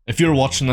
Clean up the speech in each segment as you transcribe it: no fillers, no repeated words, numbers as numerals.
If you're watching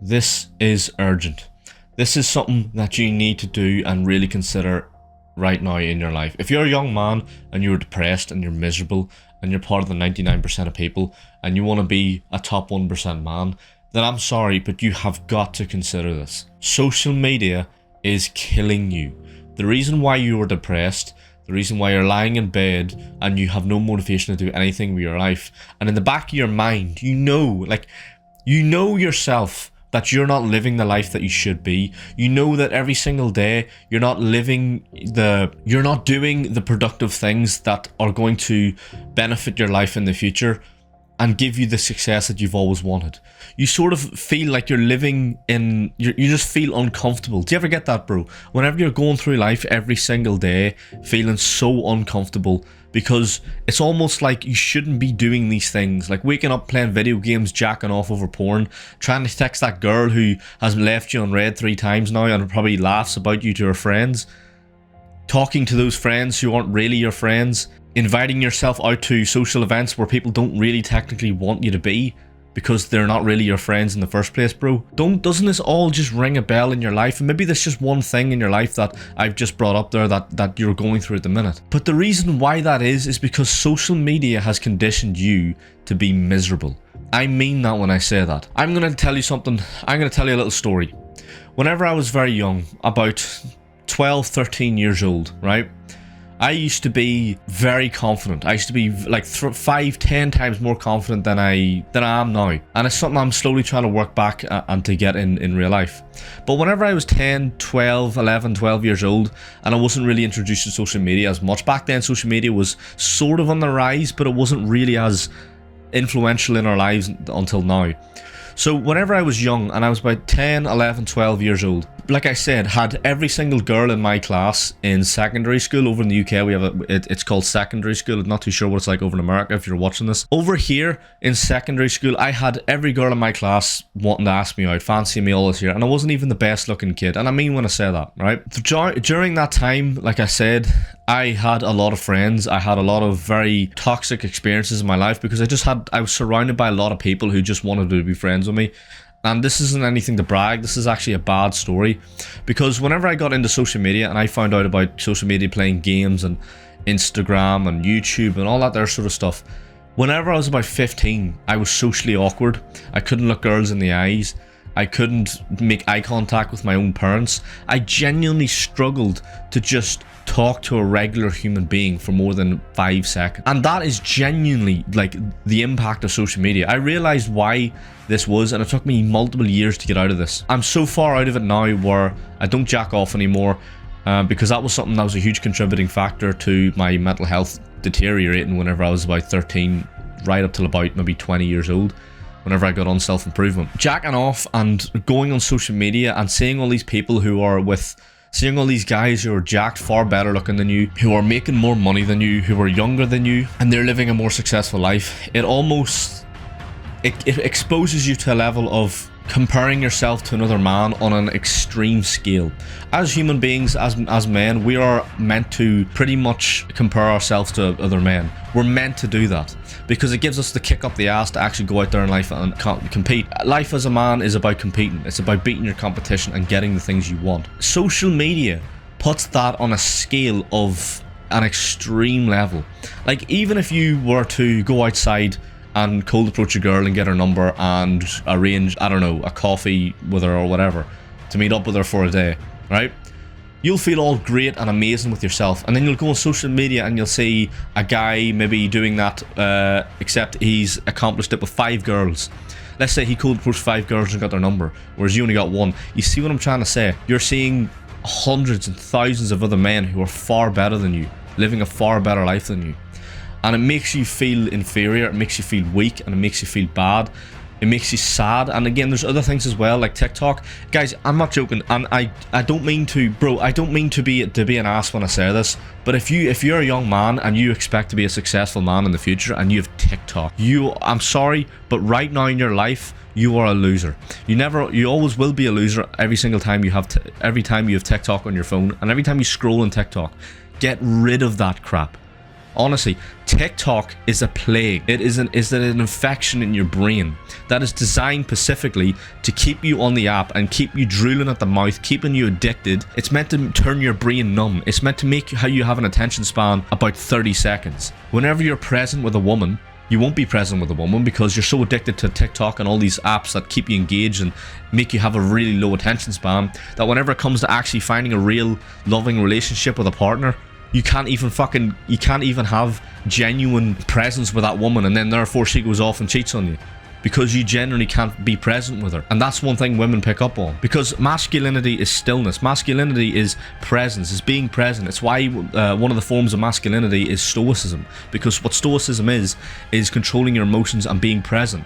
this is urgent. This is something that you need to do and really consider right now in your life. If you're a young man and you're depressed and you're miserable and you're part of the 99% of people and you want to be a top 1% man, then I'm sorry, but you have got to consider this. Social media is killing you. The reason why you are depressed, the reason why you're lying in bed and you have no motivation to do anything with your life, and in the back of your mind, you know yourself that you're not living the life that you should be. You know that every single day you're not doing the productive things that are going to benefit your life in the future and give you the success that you've always wanted. You sort of feel like you're living in, you just feel uncomfortable. Do you ever get that, bro? Whenever you're going through life every single day feeling so uncomfortable, because it's almost like you shouldn't be doing these things, like waking up playing video games, jacking off over porn, trying to text that girl who has left you unread 3 times now and probably laughs about you to her friends, talking to those friends who aren't really your friends, inviting yourself out to social events where people don't really technically want you to be because they're not really your friends in the first place, bro. Doesn't this all just ring a bell in your life? And maybe there's just one thing in your life that I've just brought up there that you're going through at the minute. But the reason why that is because social media has conditioned you to be miserable. I mean that when I say that. I'm going to tell you something. I'm going to tell you a little story. Whenever I was very young, about 12, 13 years old, right? I used to be very confident. I used to be like 5, 10 times more confident than I am now. And it's something I'm slowly trying to work back and to get in real life. But whenever I was 10, 12, 11, 12 years old, and I wasn't really introduced to social media as much, back then social media was sort of on the rise, but it wasn't really as influential in our lives until now. So whenever I was young, and I was about 10, 11, 12 years old, like I said, had every single girl in my class in secondary school. Over in the UK, we have it's called secondary school. I'm not too sure what it's like over in America if you're watching this. Over here in secondary school, I had every girl in my class wanting to ask me out, fancying me all this year, and I wasn't even the best looking kid. And I mean when I say that, right? During that time, like I said, I had a lot of friends. I had a lot of very toxic experiences in my life because I was surrounded by a lot of people who just wanted to be friends with me. And this isn't anything to brag, this is actually a bad story, because whenever I got into social media and I found out about social media playing games and Instagram and YouTube and all that there sort of stuff, whenever I was about 15, I was socially awkward. I couldn't look girls in the eyes. I couldn't make eye contact with my own parents. I genuinely struggled to just talk to a regular human being for more than 5 seconds. And that is genuinely like the impact of social media. I realized why this was, and it took me multiple years to get out of this. I'm so far out of it now where I don't jack off anymore because that was something that was a huge contributing factor to my mental health deteriorating whenever I was about 13, right up till about maybe 20 years old. Whenever I got on self-improvement, jacking off and going on social media and seeing all these people seeing all these guys who are jacked, far better looking than you, who are making more money than you, who are younger than you, and they're living a more successful life. It exposes you to a level of comparing yourself to another man on an extreme scale. As human beings, as men, we are meant to pretty much compare ourselves to other men. We're meant to do that because it gives us the kick up the ass to actually go out there in life and compete. Life as a man is about competing. It's about beating your competition and getting the things you want. Social media puts that on a scale of an extreme level. Like, even if you were to go outside and cold approach a girl and get her number and arrange, I don't know, a coffee with her or whatever, to meet up with her for a day, right? You'll feel all great and amazing with yourself, and then you'll go on social media and you'll see a guy maybe doing that, except he's accomplished it with 5 girls. Let's say he cold approached 5 girls and got their number, whereas you only got 1. You see what I'm trying to say? You're seeing hundreds and thousands of other men who are far better than you, living a far better life than you. And it makes you feel inferior, it makes you feel weak, and it makes you feel bad. It makes you sad. And again, there's other things as well, like TikTok. Guys, I'm not joking, and I don't mean to, bro, I don't mean to be an ass when I say this, but if you're a young man and you expect to be a successful man in the future and you have TikTok, I'm sorry, but right now in your life, you are a loser. You always will be a loser every single time you have TikTok on your phone, and every time you scroll on TikTok. Get rid of that crap. Honestly, TikTok is a plague. It is an infection in your brain that is designed specifically to keep you on the app and keep you drooling at the mouth, keeping you addicted. It's meant to turn your brain numb. It's meant to make how you have an attention span about 30 seconds. Whenever you're present with a woman, you won't be present with a woman because you're so addicted to TikTok and all these apps that keep you engaged and make you have a really low attention span that whenever it comes to actually finding a real loving relationship with a partner, you can't even have genuine presence with that woman, and then therefore she goes off and cheats on you because you generally can't be present with her. And that's one thing women pick up on, because masculinity is stillness. Masculinity is presence, is being present. It's why one of the forms of masculinity is stoicism, because what stoicism is controlling your emotions and being present.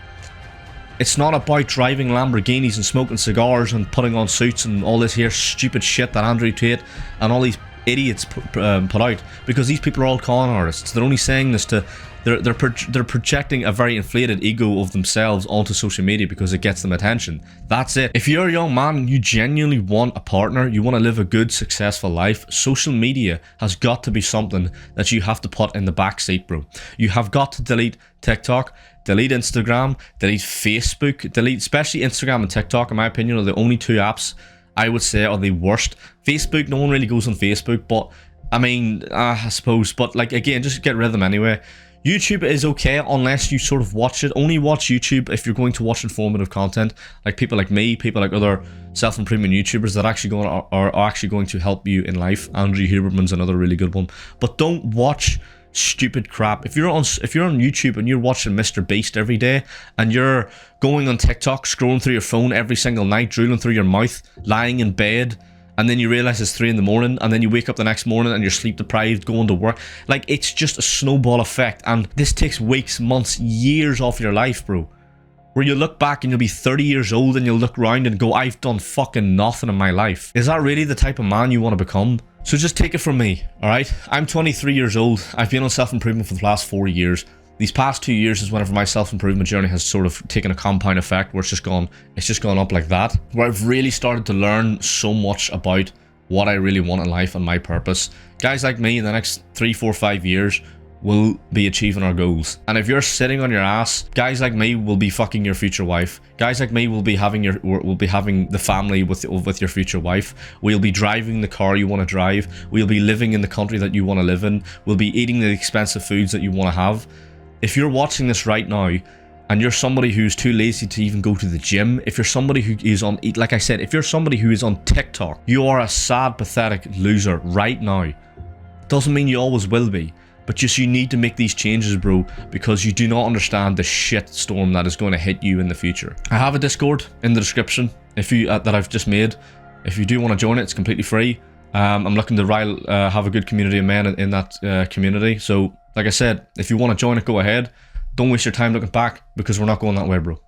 It's not about driving Lamborghinis and smoking cigars and putting on suits and all this here stupid shit that Andrew Tate and all these idiots put out, because these people are all con artists. They're only saying this to they're projecting a very inflated ego of themselves onto social media because it gets them attention. That's it. If you're a young man and you genuinely want a partner, you want to live a good, successful life, social media has got to be something that you have to put in the back seat, bro. You have got to delete TikTok, delete Instagram, delete Facebook, delete, especially Instagram and TikTok, in my opinion, are the only two apps I would say are the worst. Facebook, no one really goes on Facebook, but I mean, I suppose, but like, again, just get rid of them anyway. YouTube is okay unless you sort of watch it. Only watch YouTube if you're going to watch informative content, like people like me, people like other self-improvement YouTubers that actually are actually going to help you in life. Andrew Huberman's another really good one. But don't watch stupid crap. If you're on YouTube and you're watching Mr. Beast every day, and you're going on TikTok, scrolling through your phone every single night, drooling through your mouth, lying in bed, and then you realize it's 3 a.m, and then you wake up the next morning and you're sleep deprived, going to work, like, it's just a snowball effect, and this takes weeks, months, years off your life, bro. Where you look back and you'll be 30 years old and you'll look around and go, I've done fucking nothing in my life. Is that really the type of man you want to become? So just take it from me, alright? I'm 23 years old. I've been on self-improvement for the last 4 years. These past 2 years is whenever my self-improvement journey has sort of taken a compound effect where it's just gone up like that. Where I've really started to learn so much about what I really want in life and my purpose. Guys like me in the next 3, 4, 5 years will be achieving our goals. And if you're sitting on your ass, guys like me will be fucking your future wife. Guys like me will be having the family with your future wife. We'll be driving the car you want to drive. We'll be living in the country that you want to live in. We'll be eating the expensive foods that you want to have. If you're watching this right now and you're somebody who's too lazy to even go to the gym, if you're somebody who is on, like I said, if you're somebody who is on TikTok, you are a sad, pathetic loser right now. Doesn't mean you always will be, but just you need to make these changes, bro, because you do not understand the shit storm that is going to hit you in the future. I have a Discord in the description if you that I've just made. If you do want to join it, it's completely free. I'm looking to have a good community of men in that community. So, like I said, if you want to join it, go ahead. Don't waste your time looking back, because we're not going that way, bro.